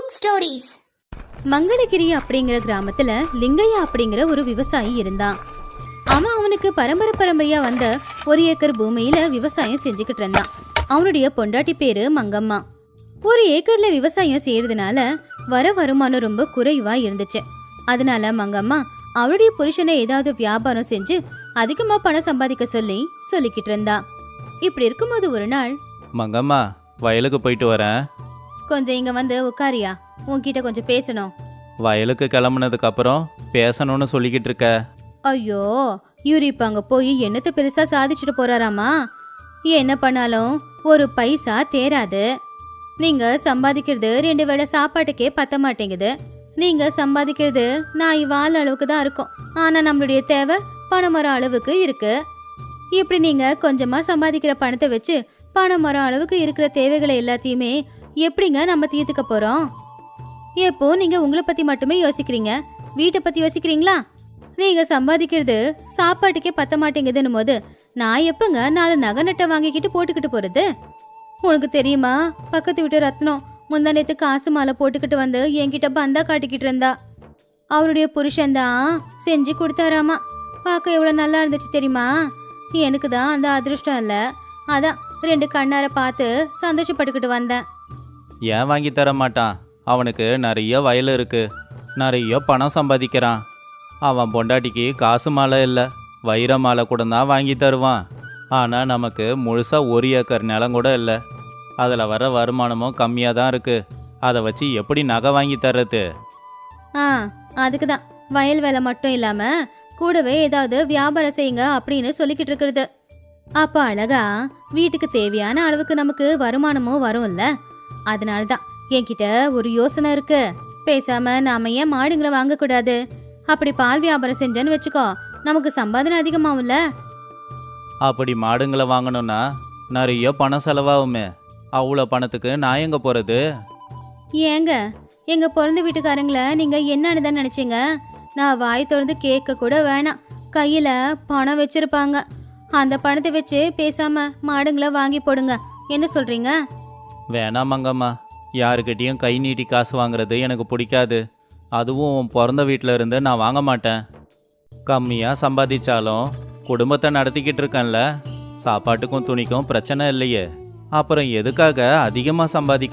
Amazing stories. Mangalagiri அப்படிங்கிற கிராமத்துல லிங்கையா அப்படிங்கிற ஒரு விவசாயி இருந்தான். அவனுக்கு பரம்பரையா வந்த 1 ஏக்கர் பூமியில விவசாயம் செஞ்சுக்கிட்டு இருந்தான். அவனுடைய பொண்டாட்டி பேரு மங்கம்மா. 1 ஏக்கர்ல விவசாயம் செய்யறதுனால வர வருமானம் ரொம்ப குறைவா இருந்துச்சு. அதனால மங்கம்மா அவளுடைய புருஷனை ஏதாவது வியாபாரம் செஞ்சு அதிகமா பணம் சம்பாதிக்க சொல்லிக்கிட்டு இருந்தா. இப்படி இருக்கும்போது ஒரு நாள், மங்கம்மா வயலுக்கு போயிட்டு வரேன், கொஞ்சம் இங்க வந்து உட்காரியா, உன்கிட்ட கொஞ்சம் பேசணும். வயலுக்கு கிளம்புனதுக்கு அப்புறம் பேசணும்னு சொல்லிக்கிட்டு இருக்க. ஐயோ, இவரு இப்ப அங்க போய் என்னத்த பெருசா சாதிச்சுட்டு போறாராமா? என்ன பண்ணாலும் ஒரு பைசா தேராது. நீங்க சம்பாதிக்கிறது 2 வேளை சாப்பாட்டுக்கே பத்த மாட்டேங்குது. நீங்க சம்பாதிக்கிறது நான் வாழ அளவுக்கு தான் இருக்கும். ஆனா நம்மளுடைய தேவை பணம் வர அளவுக்கு இருக்கு. இப்படி நீங்க கொஞ்சமா சம்பாதிக்கிற பணத்தை வச்சு பணம் வர அளவுக்கு இருக்கிற தேவைகளை எல்லாத்தையுமே எப்படிங்க நம்ம தீர்த்துக்க போறோம்? எப்போ நீங்க உங்களை பத்தி மட்டுமே யோசிக்கிறீங்க, வீட்டை பத்தி யோசிக்கிறீங்களா? நீங்க சம்பாதிக்கிறது சாப்பாட்டுக்கே பத்த மாட்டேங்குதுன்னு போது நான் எப்பங்க 4 நகை நட்டை வாங்கிக்கிட்டு போட்டுக்கிட்டு போறது? உனக்கு தெரியுமா, பக்கத்து வீட்டு ரத்னம் முந்தா நேத்து காசு மாலை போட்டுக்கிட்டு வந்து என்கிட்ட பந்தா காட்டிக்கிட்டு இருந்தா. அவருடைய புருஷன் தான் செஞ்சு கொடுத்தாராமா. பார்க்க எவ்வளவு நல்லா இருந்துச்சு தெரியுமா? எனக்கு தான் அந்த அதிர்ஷ்டம் இல்ல. அதான் 2 கண்ணார பார்த்து சந்தோஷப்பட்டுக்கிட்டு வந்தேன். ஏன் வாங்கி தர மாட்டான்? அவனுக்கு நிறைய வயல் இருக்கு, நிறைய பணம் சம்பாதிக்கிறான். அவன் பொண்டாட்டிக்கு காசு மாலை இல்லை, வைர மாலை கூட தான் வாங்கி தருவான். ஆனால் நமக்கு முழுசாக 1 ஏக்கர் நிலம் கூட இல்லை. அதில் வர வருமானமும் கம்மியாக தான் இருக்கு. அதை வச்சு எப்படி நகை வாங்கி தர்றது? அதுக்கு தான் வயல் வேலை மட்டும் இல்லாம கூடவே ஏதாவது வியாபாரம் செய்யுங்க அப்படின்னு சொல்லிக்கிட்டு இருக்கிறது. அப்ப அழகா வீட்டுக்கு தேவையான அளவுக்கு நமக்கு வருமானமும் வரும்ல. அதனாலதான் என்கிட்ட ஒரு யோசனை இருக்கு. பேசாம நாம ஏன் மாடுங்களை வாங்க கூடாது? அப்படி பால் வியாபாரம் செஞ்சேன்னு வச்சுக்கோ, நமக்கு சம்பாதனை அதிகமாகும்ல. அப்படி மாடுங்களை வாங்கணும்னா நிறைய பணம் செலவாகுமே. அவ்வளோ பணத்துக்கு நான் எங்கே போகிறது? ஏங்க, எங்க பிறந்த வீட்டுக்காரங்களை நீங்க என்னன்னு தான் நினைச்சீங்க? நான் வாய் திறந்து கேட்க கூட வேணாம், கையில பணம் வச்சிருப்பாங்க. அந்த பணத்தை வச்சு பேசாம மாடுங்களை வாங்கி போடுங்க. என்ன சொல்றீங்க? வேணாம் மங்கம்மா, யாருக்கிட்டேயும் கை நீட்டி காசு வாங்குறது எனக்கு பிடிக்காது. அதுவும் உன் பிறந்த வீட்டில் இருந்து நான் வாங்க மாட்டேன். கம்மியாக சம்பாதிச்சாலும் குடும்பத்தை நடத்திக்கிட்டு இருக்கேன்ல, சாப்பாட்டுக்கும் துணிக்கும் பிரச்சனை இல்லையே. அப்புறம் எதுக்காக அதிகமாக சம்பாதிக்க